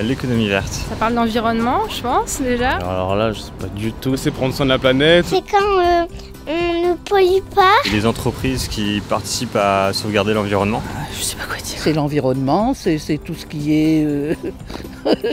L'économie verte. Ça parle d'environnement, je pense, déjà. Alors là, je sais pas du tout. C'est prendre soin de la planète. C'est quand on ne pollue pas. Et les entreprises qui participent à sauvegarder l'environnement. Je sais pas quoi dire. C'est l'environnement, c'est tout ce qui est...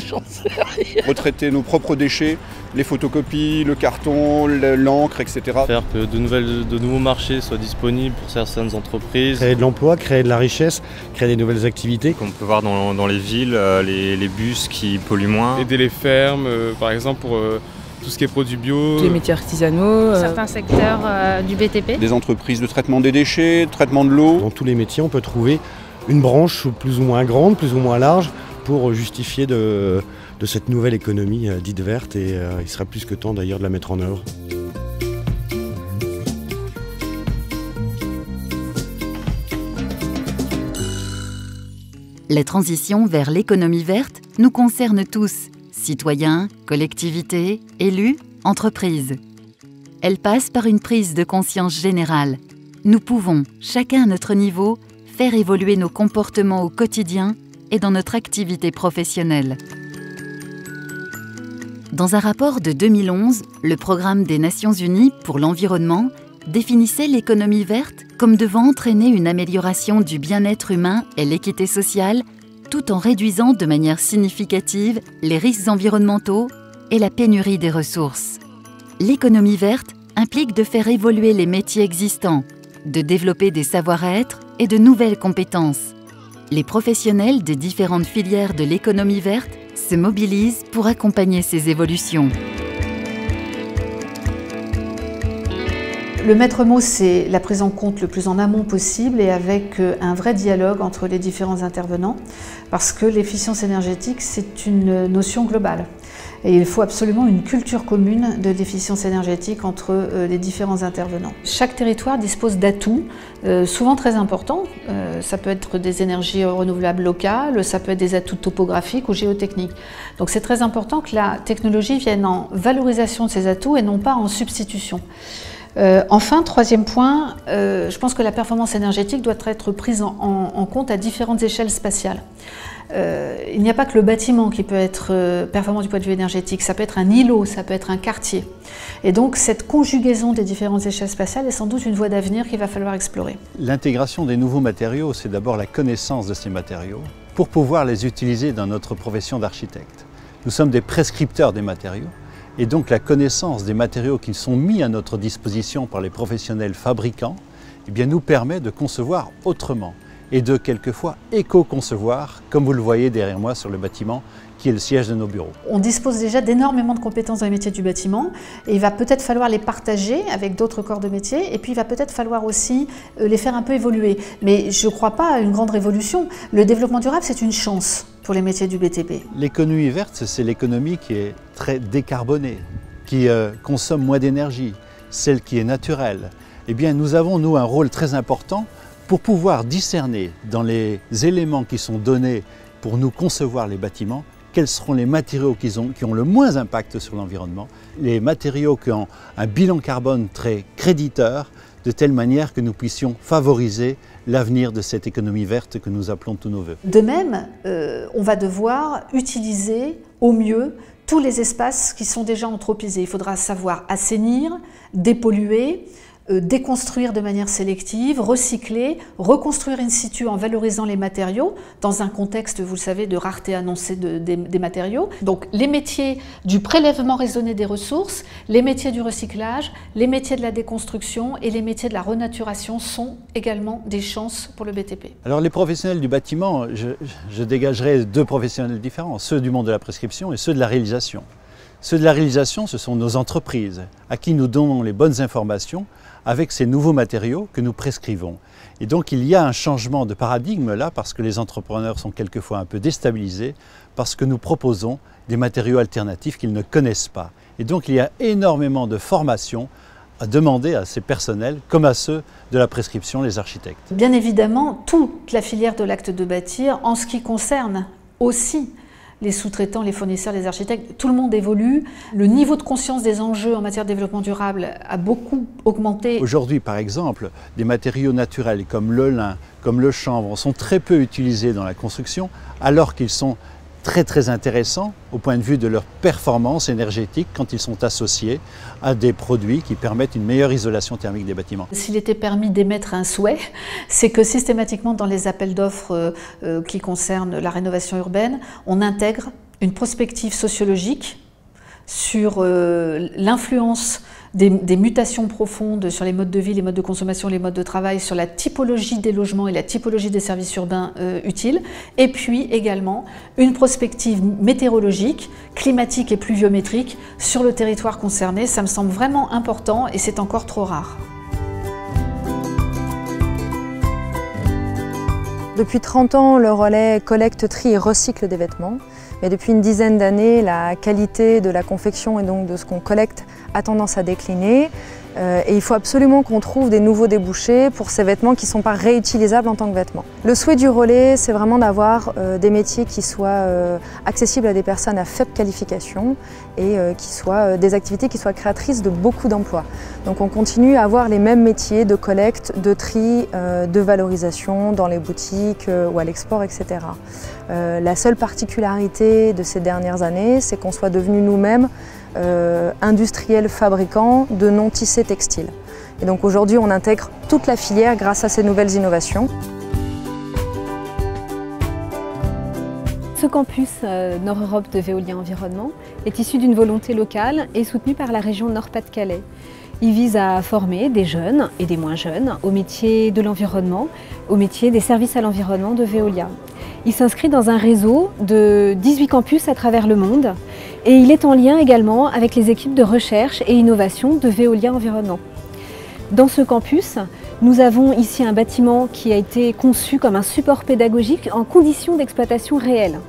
j'en sais rien. Retraiter nos propres déchets, les photocopies, le carton, l'encre, etc. Faire que de nouveaux marchés soient disponibles pour certaines entreprises. Créer de l'emploi, créer de la richesse, créer des nouvelles activités. Qu'on peut voir dans les villes, les bus qui polluent moins. Aider les fermes, par exemple, pour tout ce qui est produits bio. Les métiers artisanaux, certains secteurs du BTP. Des entreprises de traitement des déchets, de traitement de l'eau. Dans tous les métiers, on peut trouver une branche plus ou moins grande, plus ou moins large, pour justifier de cette nouvelle économie dite verte. Et il serait plus que temps d'ailleurs de la mettre en œuvre. La transition vers l'économie verte nous concerne tous, citoyens, collectivités, élus, entreprises. Elle passe par une prise de conscience générale. Nous pouvons, chacun à notre niveau, faire évoluer nos comportements au quotidien et dans notre activité professionnelle. Dans un rapport de 2011, le Programme des Nations Unies pour l'environnement définissait l'économie verte comme devant entraîner une amélioration du bien-être humain et l'équité sociale, tout en réduisant de manière significative les risques environnementaux et la pénurie des ressources. L'économie verte implique de faire évoluer les métiers existants, de développer des savoir-être et de nouvelles compétences. Les professionnels des différentes filières de l'économie verte se mobilisent pour accompagner ces évolutions. Le maître mot, c'est la prise en compte le plus en amont possible et avec un vrai dialogue entre les différents intervenants, parce que l'efficience énergétique, c'est une notion globale. Et il faut absolument une culture commune de l'efficience énergétique entre les différents intervenants. Chaque territoire dispose d'atouts, souvent très importants. Ça peut être des énergies renouvelables locales, ça peut être des atouts topographiques ou géotechniques. Donc c'est très important que la technologie vienne en valorisation de ces atouts et non pas en substitution. Enfin, troisième point, je pense que la performance énergétique doit être prise en compte à différentes échelles spatiales. Il n'y a pas que le bâtiment qui peut être performant du point de vue énergétique, ça peut être un îlot, ça peut être un quartier. Et donc cette conjugaison des différentes échelles spatiales est sans doute une voie d'avenir qu'il va falloir explorer. L'intégration des nouveaux matériaux, c'est d'abord la connaissance de ces matériaux pour pouvoir les utiliser dans notre profession d'architecte. Nous sommes des prescripteurs des matériaux. Et donc la connaissance des matériaux qui sont mis à notre disposition par les professionnels fabricants eh bien, nous permet de concevoir autrement et de quelquefois éco-concevoir, comme vous le voyez derrière moi sur le bâtiment, qui est le siège de nos bureaux. On dispose déjà d'énormément de compétences dans les métiers du bâtiment et il va peut-être falloir les partager avec d'autres corps de métier et puis il va peut-être falloir aussi les faire un peu évoluer. Mais je ne crois pas à une grande révolution. Le développement durable, c'est une chance pour les métiers du BTP. L'économie verte, c'est l'économie qui est très décarbonée, qui consomme moins d'énergie, celle qui est naturelle. Eh bien, nous avons, nous, un rôle très important pour pouvoir discerner dans les éléments qui sont donnés pour nous concevoir les bâtiments, quels seront les matériaux qui ont le moins impact sur l'environnement, les matériaux qui ont un bilan carbone très créditeur, de telle manière que nous puissions favoriser l'avenir de cette économie verte que nous appelons tous nos vœux. De même, on va devoir utiliser au mieux tous les espaces qui sont déjà anthropisés. Il faudra savoir assainir, dépolluer, déconstruire de manière sélective, recycler, reconstruire in situ en valorisant les matériaux dans un contexte, vous le savez, de rareté annoncée des matériaux. Donc les métiers du prélèvement raisonné des ressources, les métiers du recyclage, les métiers de la déconstruction et les métiers de la renaturation sont également des chances pour le BTP. Alors les professionnels du bâtiment, je dégagerai deux professionnels différents, ceux du monde de la prescription et ceux de la réalisation. Ceux de la réalisation, ce sont nos entreprises à qui nous donnons les bonnes informations avec ces nouveaux matériaux que nous prescrivons. Et donc il y a un changement de paradigme là parce que les entrepreneurs sont quelquefois un peu déstabilisés parce que nous proposons des matériaux alternatifs qu'ils ne connaissent pas. Et donc il y a énormément de formation à demander à ces personnels comme à ceux de la prescription, les architectes. Bien évidemment, toute la filière de l'acte de bâtir en ce qui concerne aussi les sous-traitants, les fournisseurs, les architectes, tout le monde évolue. Le niveau de conscience des enjeux en matière de développement durable a beaucoup augmenté. Aujourd'hui, par exemple, des matériaux naturels comme le lin, comme le chanvre, sont très peu utilisés dans la construction, alors qu'ils sont très intéressants au point de vue de leur performance énergétique quand ils sont associés à des produits qui permettent une meilleure isolation thermique des bâtiments. S'il était permis d'émettre un souhait, c'est que systématiquement dans les appels d'offres qui concernent la rénovation urbaine, on intègre une prospective sociologique sur l'influence des mutations profondes sur les modes de vie, les modes de consommation, les modes de travail, sur la typologie des logements et la typologie des services urbains utiles, et puis également une prospective météorologique, climatique et pluviométrique sur le territoire concerné. Ça me semble vraiment important et c'est encore trop rare. Depuis 30 ans, le relais collecte, trie et recycle des vêtements. Mais depuis une dizaine d'années, la qualité de la confection et donc de ce qu'on collecte a tendance à décliner. Et il faut absolument qu'on trouve des nouveaux débouchés pour ces vêtements qui ne sont pas réutilisables en tant que vêtements. Le souhait du relais, c'est vraiment d'avoir des métiers qui soient accessibles à des personnes à faible qualification et qui soient des activités qui soient créatrices de beaucoup d'emplois. Donc on continue à avoir les mêmes métiers de collecte, de tri, de valorisation dans les boutiques ou à l'export, etc. La seule particularité de ces dernières années, c'est qu'on soit devenus nous-mêmes industriels fabricants de non-tissés textiles. Et donc aujourd'hui, on intègre toute la filière grâce à ces nouvelles innovations. Ce campus Nord-Europe de Veolia Environnement est issu d'une volonté locale et soutenu par la région Nord-Pas-de-Calais. Il vise à former des jeunes et des moins jeunes au métier de l'environnement, au métier des services à l'environnement de Veolia. Il s'inscrit dans un réseau de 18 campus à travers le monde et il est en lien également avec les équipes de recherche et innovation de Veolia Environnement. Dans ce campus, nous avons ici un bâtiment qui a été conçu comme un support pédagogique en conditions d'exploitation réelles.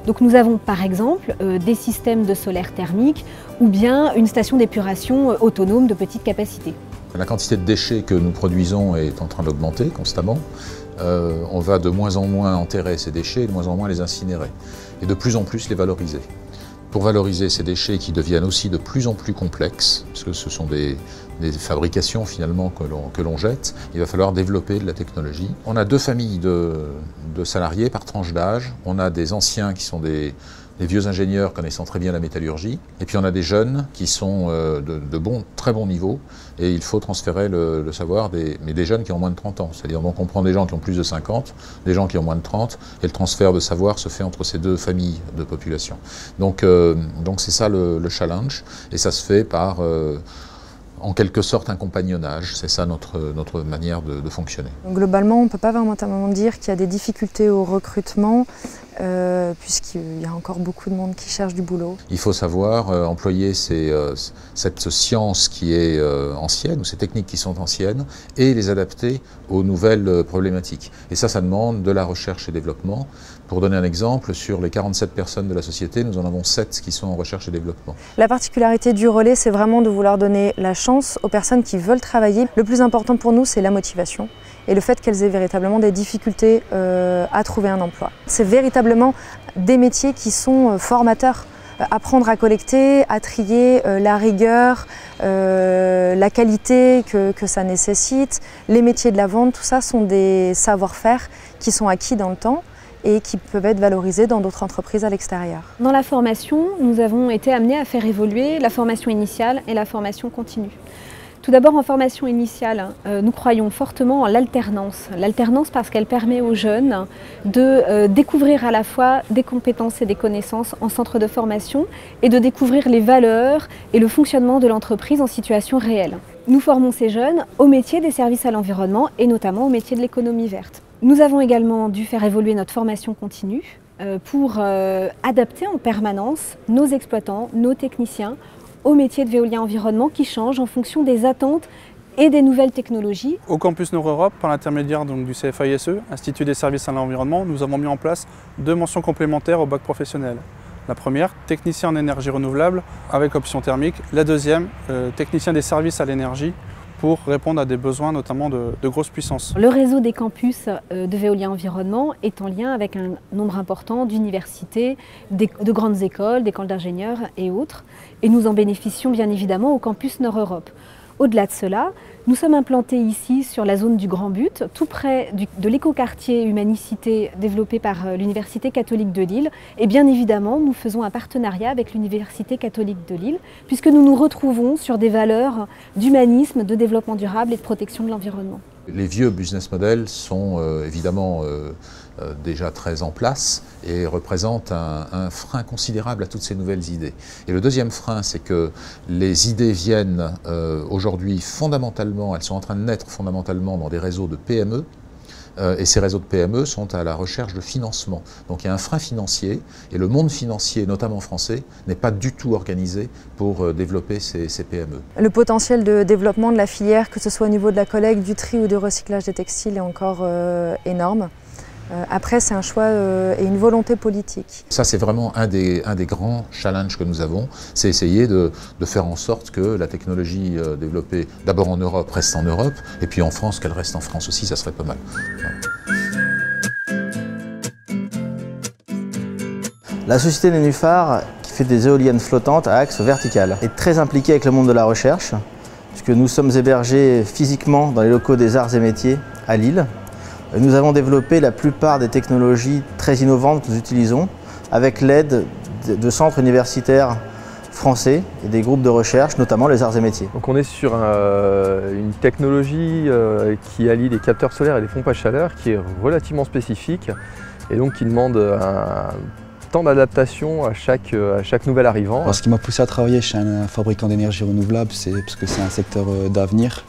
Donc nous avons par exemple des systèmes de solaire thermique ou bien une station d'épuration autonome de petite capacité. La quantité de déchets que nous produisons est en train d'augmenter constamment. On va de moins en moins enterrer ces déchets et de moins en moins les incinérer et de plus en plus les valoriser. Pour valoriser ces déchets qui deviennent aussi de plus en plus complexes, parce que ce sont des fabrications finalement que l'on jette, il va falloir développer de la technologie. On a deux familles de salariés par tranche d'âge. On a des anciens qui sont des vieux ingénieurs connaissant très bien la métallurgie, et puis on a des jeunes qui sont de très bon niveau, et il faut transférer le savoir, mais des jeunes qui ont moins de 30 ans. C'est-à-dire donc on prend des gens qui ont plus de 50, des gens qui ont moins de 30, et le transfert de savoir se fait entre ces deux familles de population. Donc c'est ça le challenge, et ça se fait par en quelque sorte un compagnonnage, c'est ça notre manière de fonctionner. Globalement, on ne peut pas vraiment dire qu'il y a des difficultés au recrutement, puisqu'il y a encore beaucoup de monde qui cherche du boulot. Il faut savoir employer cette science qui est ancienne, ou ces techniques qui sont anciennes, et les adapter aux nouvelles problématiques. Et ça demande de la recherche et développement. Pour donner un exemple, sur les 47 personnes de la société, nous en avons 7 qui sont en recherche et développement. La particularité du relais, c'est vraiment de vouloir donner la chance aux personnes qui veulent travailler. Le plus important pour nous, c'est la motivation et le fait qu'elles aient véritablement des difficultés à trouver un emploi. C'est véritablement des métiers qui sont formateurs. Apprendre à collecter, à trier, la rigueur, la qualité que ça nécessite, les métiers de la vente, tout ça sont des savoir-faire qui sont acquis dans le temps et qui peuvent être valorisés dans d'autres entreprises à l'extérieur. Dans la formation, nous avons été amenés à faire évoluer la formation initiale et la formation continue. Tout d'abord, en formation initiale, nous croyons fortement en l'alternance. L'alternance parce qu'elle permet aux jeunes de découvrir à la fois des compétences et des connaissances en centre de formation et de découvrir les valeurs et le fonctionnement de l'entreprise en situation réelle. Nous formons ces jeunes au métier des services à l'environnement et notamment au métier de l'économie verte. Nous avons également dû faire évoluer notre formation continue pour adapter en permanence nos exploitants, nos techniciens au métier de Veolia Environnement qui change en fonction des attentes et des nouvelles technologies. Au campus Nord-Europe, par l'intermédiaire du CFA-ISE, Institut des services à l'environnement, nous avons mis en place 2 mentions complémentaires au bac professionnel. La première, technicien en énergie renouvelable avec option thermique. La deuxième, technicien des services à l'énergie pour répondre à des besoins notamment de grosse puissance. Le réseau des campus de Veolia Environnement est en lien avec un nombre important d'universités, de grandes écoles, d'écoles d'ingénieurs et autres. Et nous en bénéficions bien évidemment au campus Nord-Europe. Au-delà de cela, Nous sommes implantés ici sur la zone du Grand But, tout près de l'écoquartier Humanicité développé par l'Université catholique de Lille. Et bien évidemment, nous faisons un partenariat avec l'Université catholique de Lille, puisque nous nous retrouvons sur des valeurs d'humanisme, de développement durable et de protection de l'environnement. Les vieux business models sont évidemment déjà très en place et représentent un frein considérable à toutes ces nouvelles idées. Et le deuxième frein, c'est que les idées viennent aujourd'hui fondamentalement, elles sont en train de naître fondamentalement dans des réseaux de PME, et ces réseaux de PME sont à la recherche de financement. Donc il y a un frein financier, et le monde financier, notamment français, n'est pas du tout organisé pour développer ces PME. Le potentiel de développement de la filière, que ce soit au niveau de la collecte, du tri ou du recyclage des textiles, est encore énorme. Après, c'est un choix et une volonté politique. Ça, c'est vraiment un des grands challenges que nous avons, c'est essayer de faire en sorte que la technologie développée d'abord en Europe reste en Europe, et puis en France, qu'elle reste en France aussi, ça serait pas mal. La société Nénuphar, qui fait des éoliennes flottantes à axe vertical, est très impliquée avec le monde de la recherche, puisque nous sommes hébergés physiquement dans les locaux des Arts et Métiers à Lille. Nous avons développé la plupart des technologies très innovantes que nous utilisons avec l'aide de centres universitaires français et des groupes de recherche, notamment les Arts et Métiers. Donc on est sur une technologie qui allie des capteurs solaires et des pompes à chaleur qui est relativement spécifique et donc qui demande un temps d'adaptation à chaque nouvel arrivant. Alors, ce qui m'a poussé à travailler chez un fabricant d'énergie renouvelable, c'est parce que c'est un secteur d'avenir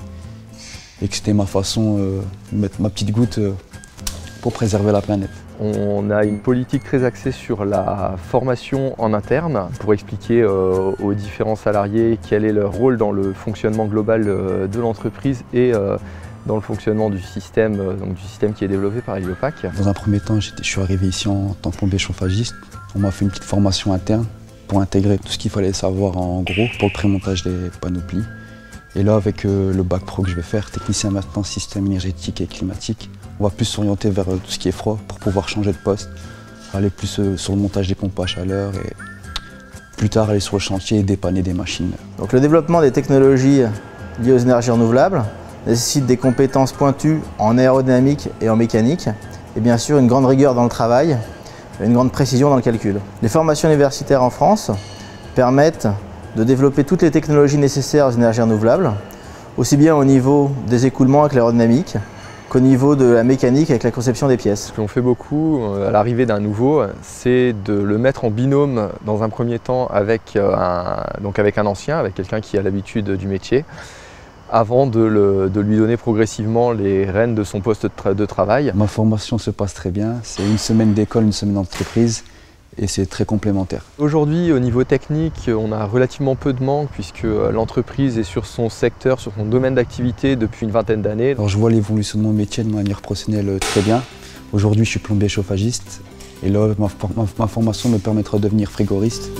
et que c'était ma façon de mettre ma petite goutte pour préserver la planète. On a une politique très axée sur la formation en interne pour expliquer aux différents salariés quel est leur rôle dans le fonctionnement global de l'entreprise et dans le fonctionnement du système qui est développé par Heliopac. Dans un premier temps, je suis arrivé ici en tant que plombier chauffagiste. On m'a fait une petite formation interne pour intégrer tout ce qu'il fallait savoir en gros pour le prémontage des panoplies. Et là, avec le bac pro que je vais faire, technicien maintenance système énergétique et climatique, on va plus s'orienter vers tout ce qui est froid pour pouvoir changer de poste, aller plus sur le montage des pompes à chaleur et plus tard aller sur le chantier et dépanner des machines. Donc le développement des technologies liées aux énergies renouvelables nécessite des compétences pointues en aérodynamique et en mécanique et bien sûr une grande rigueur dans le travail et une grande précision dans le calcul. Les formations universitaires en France permettent de développer toutes les technologies nécessaires aux énergies renouvelables, aussi bien au niveau des écoulements avec l'aérodynamique qu'au niveau de la mécanique avec la conception des pièces. Ce que l'on fait beaucoup à l'arrivée d'un nouveau, c'est de le mettre en binôme dans un premier temps avec un ancien, avec quelqu'un qui a l'habitude du métier, avant de lui donner progressivement les rênes de son poste de travail. Ma formation se passe très bien, c'est une semaine d'école, une semaine d'entreprise. Et c'est très complémentaire. Aujourd'hui, au niveau technique, on a relativement peu de manque puisque l'entreprise est sur son secteur, sur son domaine d'activité depuis une vingtaine d'années. Alors je vois l'évolution de mon métier de manière professionnelle très bien. Aujourd'hui, je suis plombier chauffagiste et là, ma formation me permettra de devenir frigoriste.